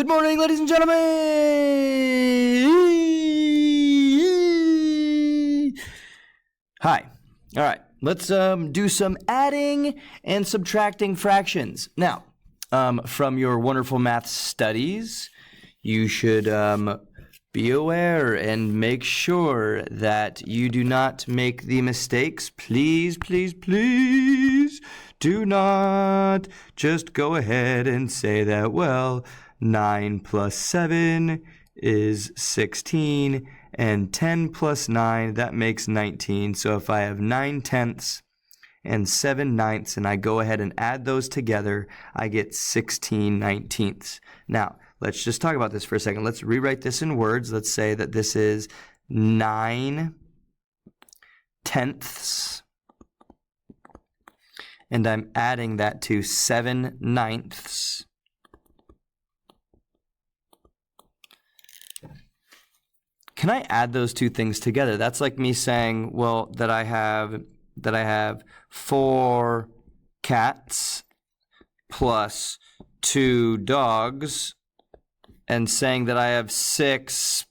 Good morning, ladies and gentlemen. Hi. All right, let's do some adding and subtracting fractions. Now, from your wonderful math studies, you should be aware and make sure that you do not make the mistakes. Please, please, please do not just go ahead and say that, well, 9 plus 7 is 16, and 10 plus 9, that makes 19. So if I have 9/10 and 7/9, and I go ahead and add those together, I get 16/19. Now, let's just talk about this for a second. Let's rewrite this in words. Let's say that this is 9/10, and I'm adding that to 7/9. Can I add those two things together? That's like me saying, well, that I have 4 cats plus 2 dogs, and saying that I have 6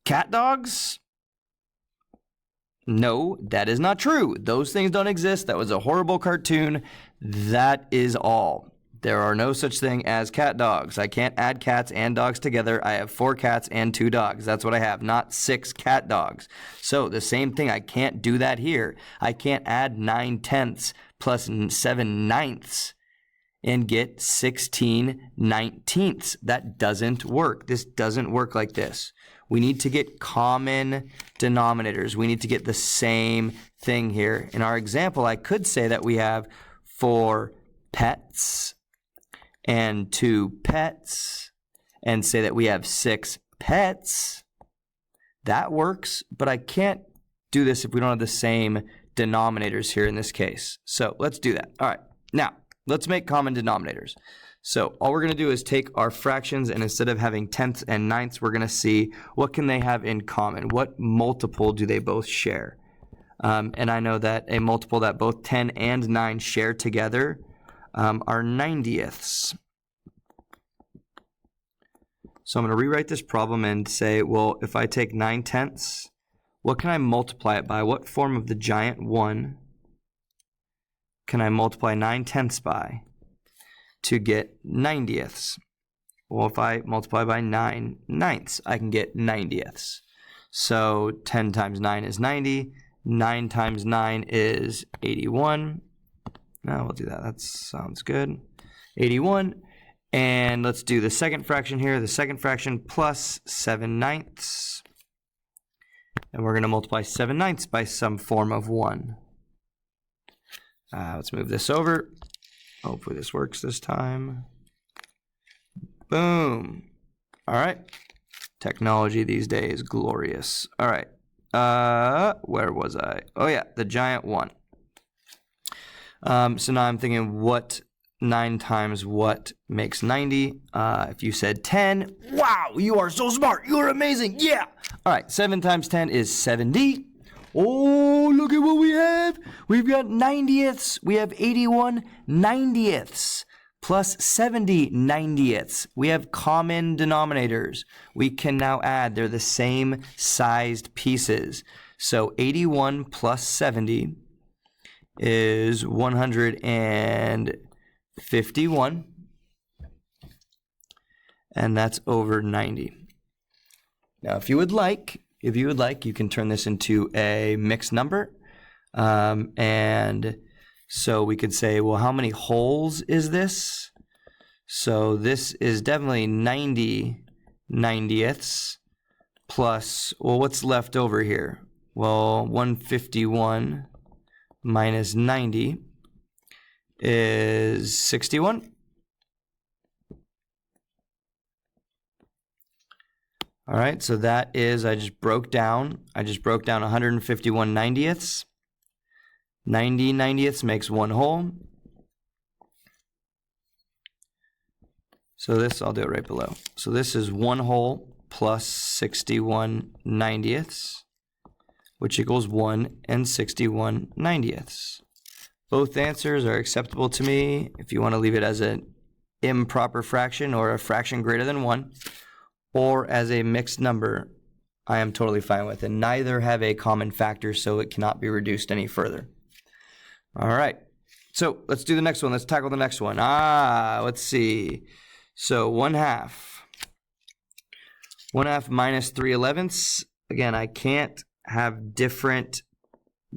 cat dogs? No, that is not true. Those things don't exist. That was a horrible cartoon. That is all. There are no such thing as cat dogs. I can't add cats and dogs together. I have 4 cats and 2 dogs. That's what I have, not 6 cat dogs. So the same thing, I can't do that here. I can't add 9/10 plus 7/9 and get 16/19. That doesn't work. This doesn't work like this. We need to get common denominators. We need to get the same thing here. In our example, I could say that we have 4 pets and 2 pets, and say that we have 6 pets. That works, but I can't do this if we don't have the same denominators here in this case. So let's do that. All right, now let's make common denominators. So all we're going to do is take our fractions, and instead of having tenths and ninths, we're going to see what can they have in common. What multiple do they both share? And I know that a multiple that both 10 and 9 share together are 90ths. So I'm going to rewrite this problem and say, well, if I take 9/10, what can I multiply it by? What form of the giant 1 can I multiply 9/10 by to get 90ths? Well, if I multiply by 9/9, I can get 90ths. So 10 times 9 is 90. 9 times 9 is 81. No, we'll do that. That sounds good. 81. And let's do the second fraction here. The second fraction plus 7/9. And we're going to multiply 7/9 by some form of 1. Let's move this over. Hopefully this works this time. Boom. All right. Technology these days, glorious. All right. Where was I? Oh, yeah, the giant 1. So now I'm thinking, what 9 times what makes 90? If you said 10, wow, you are so smart. You are amazing. Yeah. All right, 7 times 10 is 70. Oh, look at what we have. We've got 90ths. We have 81 90ths plus 70 90ths. We have common denominators. We can now add. They're the same sized pieces. So 81 plus 70 is 151, and that's over 90. Now, if you would like, you can turn this into a mixed number, and so we could say, well, how many wholes is this? So this is definitely 90 90ths plus, well, what's left over here? Well, 151 minus 90 is 61. All right, so that is, I just broke down 151 90ths. 90 90ths makes 1 whole. So this, I'll do it right below. So this is 1 whole plus 61 90ths, which equals 1 and 61 90ths. Both answers are acceptable to me. If you want to leave it as an improper fraction or a fraction greater than 1, or as a mixed number, I am totally fine with. And neither have a common factor, so it cannot be reduced any further. All right. So let's do the next one. Let's tackle the next one. Let's see. So 1/2. 1/2 minus 3/11. Again, I can't have different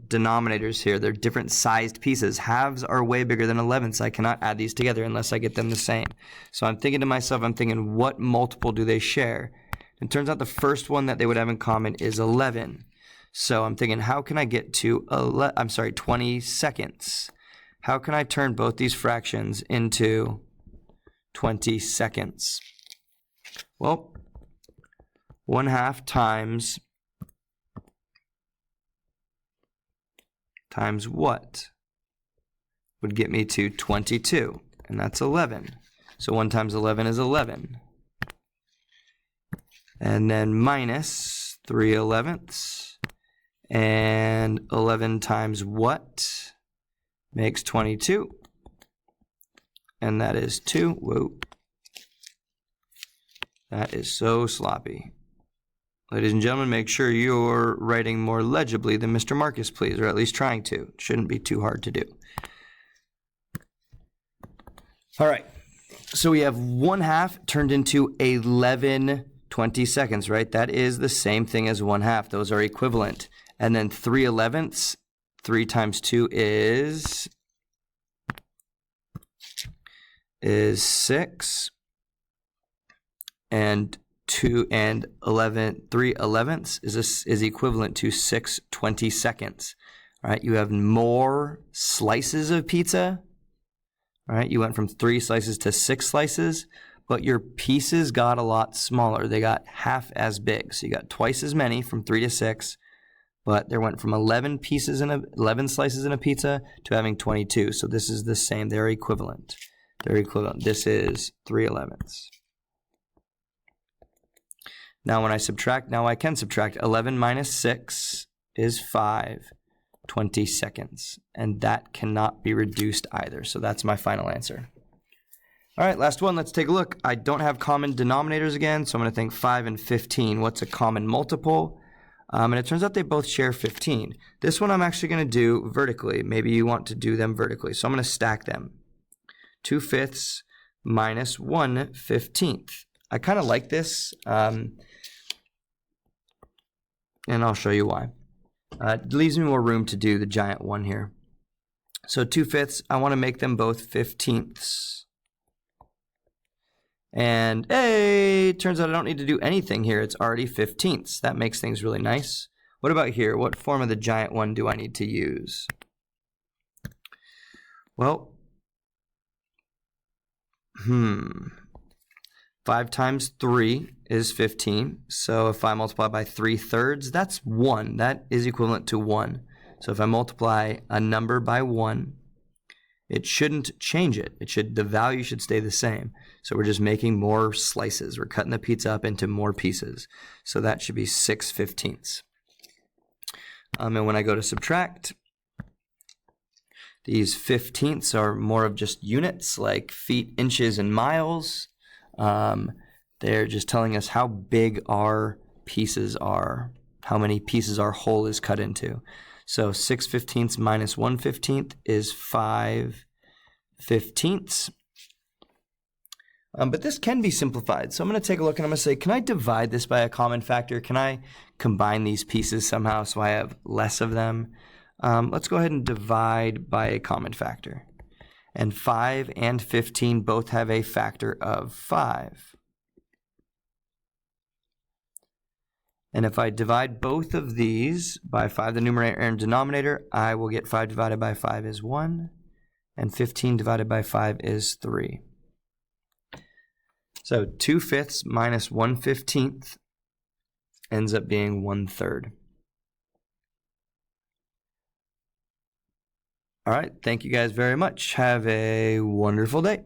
denominators here. They're different sized pieces. Halves are way bigger than 11ths. I cannot add these together unless I get them the same. So I'm thinking to myself, what multiple do they share? It turns out the first one that they would have in common is 11. So I'm thinking, how can I get to 20 seconds? How can I turn both these fractions into 20 seconds? Well, 1/2 times what would get me to 22, and that's 11. So 1 times 11 is 11. And then minus 3/11, and 11 times what makes 22, and that is 2. Whoa. That is so sloppy. Ladies and gentlemen, make sure you're writing more legibly than Mr. Marcus, please, or at least trying to. It shouldn't be too hard to do. All right, so we have 1/2 turned into 11 20 seconds, right? That is the same thing as 1/2. Those are equivalent. And then 3/11, 3 times 2 is 6. And 3/11 is equivalent to 6 20 seconds. All right, you have more slices of pizza. All right, you went from 3 slices to 6 slices, but your pieces got a lot smaller. They got half as big. So you got twice as many from 3 to 6, but there went from 11 slices in a pizza to having 22. So this is the same. They're equivalent. This is 3/11. Now when I subtract, I can subtract. 11 minus 6 is 5, 20 seconds. And that cannot be reduced either. So that's my final answer. All right, last one. Let's take a look. I don't have common denominators again, so I'm going to think 5 and 15. What's a common multiple? And it turns out they both share 15. This one I'm actually going to do vertically. Maybe you want to do them vertically. So I'm going to stack them. 2/5 minus 1/15. I kind of like this. And I'll show you why. It leaves me more room to do the giant one here. So 2/5, I want to make them both 15ths. And hey, it turns out I don't need to do anything here. It's already 15ths. That makes things really nice. What about here? What form of the giant one do I need to use? Well, 5 times 3 is 15. So if I multiply by 3/3, that's 1. That is equivalent to 1. So if I multiply a number by 1, it shouldn't change it. The value should stay the same. So we're just making more slices. We're cutting the pizza up into more pieces. So that should be 6/15. And when I go to subtract, these 15ths are more of just units like feet, inches, and miles. They're just telling us how big our pieces are, how many pieces our whole is cut into. So 6/15 minus 1/15 is 5/15. But this can be simplified. So I'm going to take a look and I'm going to say, can I divide this by a common factor? Can I combine these pieces somehow so I have less of them? Let's go ahead and divide by a common factor. And 5 and 15 both have a factor of 5. And if I divide both of these by 5, the numerator and denominator, I will get 5 divided by 5 is 1, and 15 divided by 5 is 3. So 2/5 minus 1/15 ends up being 1/3. All right, thank you guys very much. Have a wonderful day.